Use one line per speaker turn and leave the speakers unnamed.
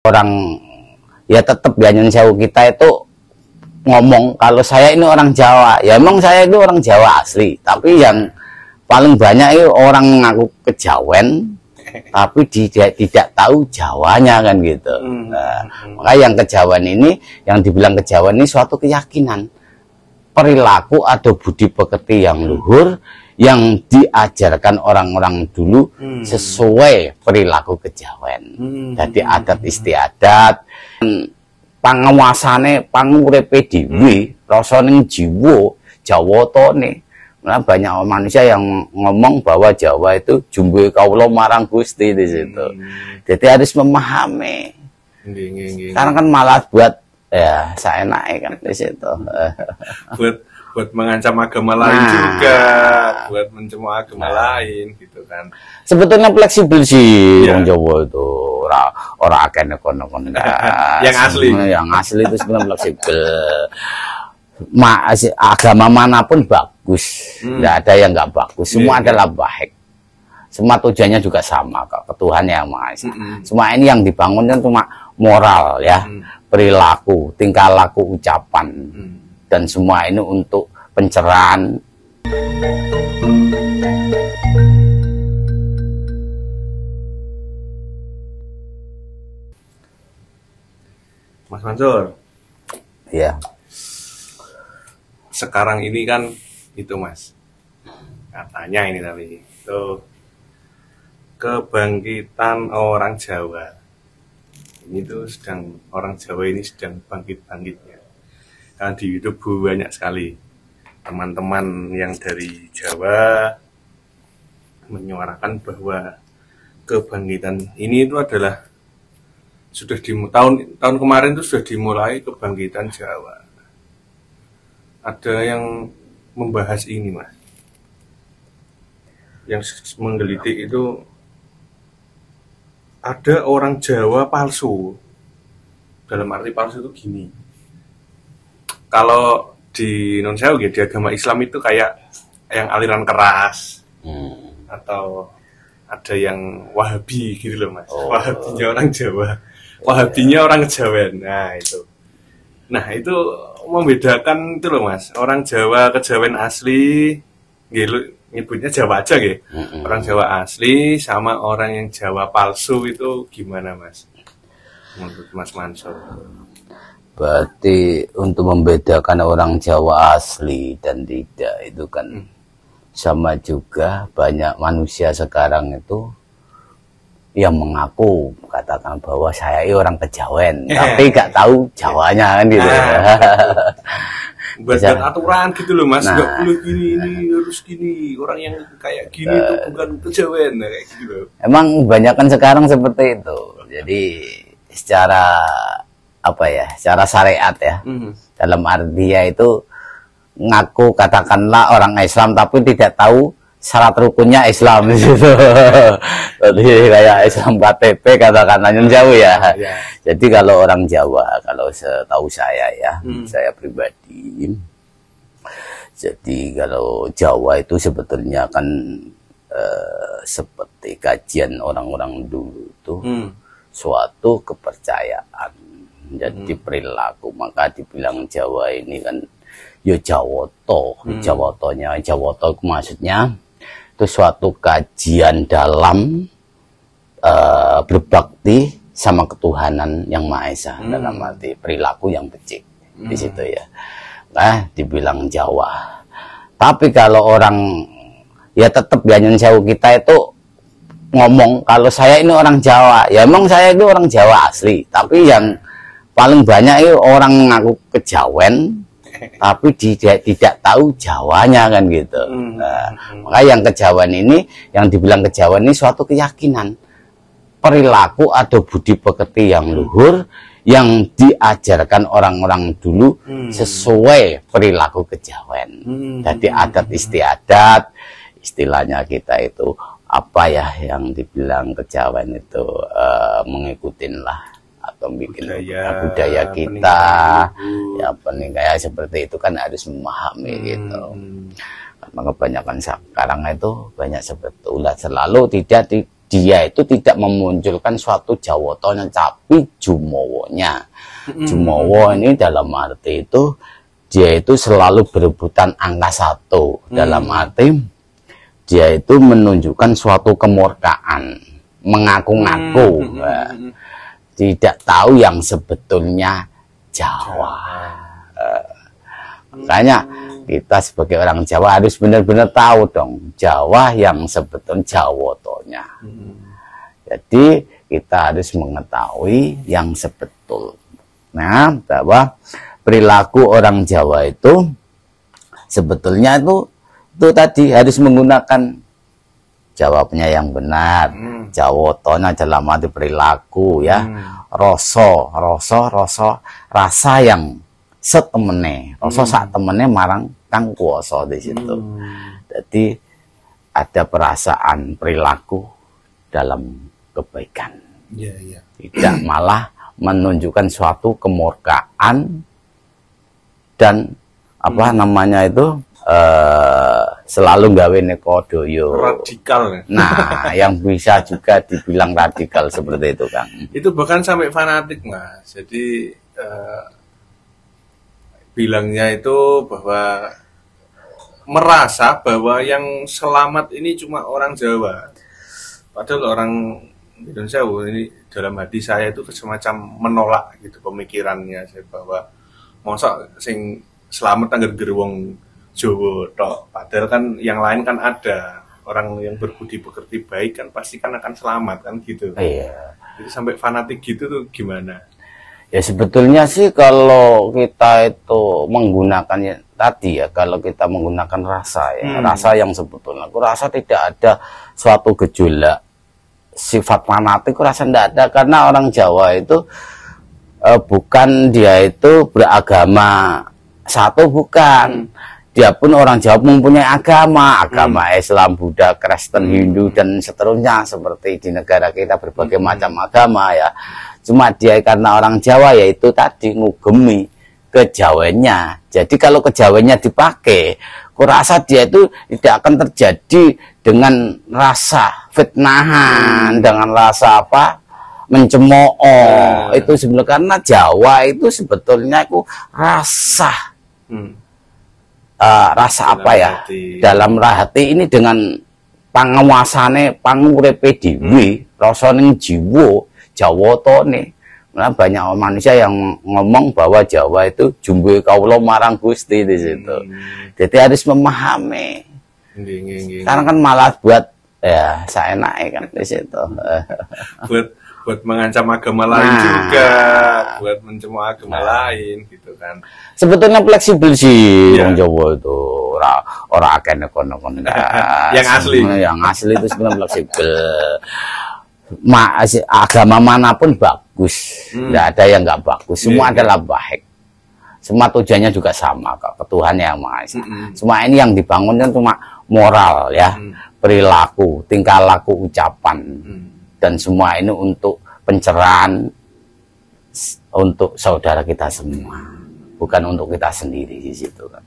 orang ya tetap ya nyun sewu kita itu ngomong kalau saya ini orang Jawa, ya emang saya itu orang Jawa asli, tapi yang paling banyak itu orang ngaku kejawen tapi tidak tahu Jawanya kan gitu. Nah, maka yang kejawen ini, yang dibilang kejawen ini suatu keyakinan, perilaku atau budi pekerti yang luhur yang diajarkan orang-orang dulu sesuai perilaku kejawen. Jadi adat istiadat, panguasane panguripe dhewe, rasa ning jiwa Jawatane. Nah, banyak manusia yang ngomong bahwa Jawa itu jumbo kawula marang Gusti di situ. Jadi harus memahami. Karena kan malah buat ya seenaknya kan di situ.
buat mengancam agama lain juga, buat mencemooh agama lain gitu kan. Sebetulnya
fleksibel sih orang Jawa itu. Ora akeh kono-kono. Yang asli itu sebenarnya fleksibel. Agama manapun bagus, nggak ada yang nggak bagus, semua adalah baik, semua tujuannya juga sama ke Tuhan Yang Maha Esa. Semua ini yang dibangun kan cuma moral ya, perilaku, tingkah laku, ucapan, dan semua ini untuk pencerahan.
Mas Mansur,
ya.
Sekarang ini kan itu Mas, katanya ini tapi itu kebangkitan orang Jawa ini tuh sedang, orang Jawa ini sedang bangkit-bangkitnya, karena di YouTube banyak sekali teman-teman yang dari Jawa menyuarakan bahwa kebangkitan ini itu adalah sudah di tahun kemarin itu sudah dimulai kebangkitan Jawa. Ada yang membahas ini Mas, yang menggelitik itu ada orang Jawa palsu. Dalam arti palsu itu gini, kalau di non sewu di agama Islam itu kayak yang aliran keras, atau ada yang Wahabi gitu loh Mas. Wahabinya orang Jawa, Wahabinya orang Kejawen. Nah itu membedakan itu loh Mas, orang Jawa Kejawen asli, nyebutnya Jawa aja gitu. Orang Jawa asli sama orang yang Jawa palsu itu gimana Mas, menurut Mas Mansur?
Berarti untuk membedakan orang Jawa asli dan tidak itu kan sama juga banyak manusia sekarang itu yang mengaku katakan bahwa saya ini orang Kejawen, tapi gak tahu Jawanya kan gitu.
Buat aturan gitu loh Mas, gak boleh gini, ini harus gini, orang yang kayak gini itu bukan Kejawen, kayak gitu loh.
Emang kebanyakan sekarang seperti itu. Jadi secara apa ya, secara syariat ya, dalam arti ya itu ngaku katakanlah orang Islam tapi tidak tahu syarat rukunnya Islam di situ. Jadi kayak Islam KTP katakanlah nyun jauh ya. Jadi kalau orang Jawa, kalau setahu saya ya, saya pribadi, jadi kalau Jawa itu sebetulnya kan seperti kajian orang-orang dulu tuh suatu kepercayaan. Jadi perilaku, maka dibilang Jawa ini kan ya Jawoto, Jawotonya, Jawoto maksudnya itu suatu kajian dalam berbakti sama ketuhanan Yang Maha Esa, dalam arti perilaku yang becik di situ ya. Nah, dibilang Jawa. Tapi kalau orang ya tetap ya nyun sewu kita itu ngomong kalau saya ini orang Jawa, ya emang saya itu orang Jawa asli, tapi yang paling banyak itu orang ngaku kejawen tapi tidak tahu Jawanya kan gitu. Nah, maka yang kejawen ini, yang dibilang kejawen ini suatu keyakinan, perilaku atau budi pekerti yang luhur yang diajarkan orang-orang dulu sesuai perilaku kejawen. Jadi adat istiadat, istilahnya kita itu apa ya, yang dibilang kejawen itu mengikutin lah atau bikin budaya kita ya, kayak seperti itu kan harus memahami gitu. Karena kebanyakan sekarang itu banyak sebetulnya selalu tidak dia itu tidak memunculkan suatu jawotonya, tapi jumowonya. Jumowo ini dalam arti itu dia itu selalu berebutan angka 1, dalam arti dia itu menunjukkan suatu kemurkaan, mengaku-ngaku, tidak tahu yang sebetulnya Jawa. Makanya kita sebagai orang Jawa harus benar-benar tahu dong Jawa yang sebetulnya jawotonya. Jadi kita harus mengetahui yang sebetul. Nah, bahwa perilaku orang Jawa itu sebetulnya itu tadi harus menggunakan jawabnya yang benar. Jawotonya dalam arti perilaku ya. Rasa yang setemene, rasa sak temene marang kang kuwasa di situ. Jadi ada perasaan perilaku dalam kebaikan. Tidak malah menunjukkan suatu kemurkaan dan apa namanya itu selalu gawe nekodoyo
radikal.
Nah, yang bisa juga dibilang radikal seperti itu, Kang.
Itu bahkan sampai fanatik, Mas. Jadi bilangnya itu bahwa merasa bahwa yang selamat ini cuma orang Jawa. Padahal orang Indonesia ini dalam hati saya itu semacam menolak gitu pemikirannya saya bahwa masa sing selamat anggar gerwong Jawa tok. Padahal kan yang lain kan ada orang yang berbudi pekerti baik kan pasti kan akan selamat kan gitu.
Iya.
Jadi sampai fanatik gitu tuh gimana?
Ya sebetulnya sih kalau kita itu menggunakannya tadi ya, kalau kita menggunakan rasa ya, rasa yang sebetulnya aku rasa tidak ada suatu gejolak sifat fanatik, aku rasa tidak ada, karena orang Jawa itu bukan dia itu beragama satu, bukan. Dia pun orang Jawa mempunyai agama Islam, Buddha, Kristen, Hindu dan seterusnya, seperti di negara kita berbagai macam agama ya. Cuma dia karena orang Jawa yaitu tadi ngugemi kejawennya. Jadi kalau kejawennya dipakai, kurasa dia itu tidak akan terjadi dengan rasa fitnahan, dengan rasa apa mencemooh. Itu sebenarnya karena Jawa itu sebetulnya itu rasa rasa apa ya hati. Dalam hati ini dengan panguasane pangurepe dhewe, rasane jiwa jawotone. Nah, banyak manusia yang ngomong bahwa Jawa itu jumbo kawula marang Gusti di situ. Jadi harus memahami. Karena kan malah buat ya seenaknya kan di situ.
buat mengancam agama lain juga, buat mencemooh agama lain gitu kan. Sebetulnya
fleksibel sih orang Jawa itu. Ora akeh nekon-nekon. Yang asli itu sebenarnya fleksibel. Agama manapun bagus, tidak ada yang nggak bagus, semua adalah baik, semua tujuannya juga sama ke Tuhan Yang Maha Esa. Semua ini yang dibangun kan cuma moral ya, perilaku, tingkah laku, ucapan, dan semua ini untuk pencerahan untuk saudara kita semua, bukan untuk kita sendiri di situ kan.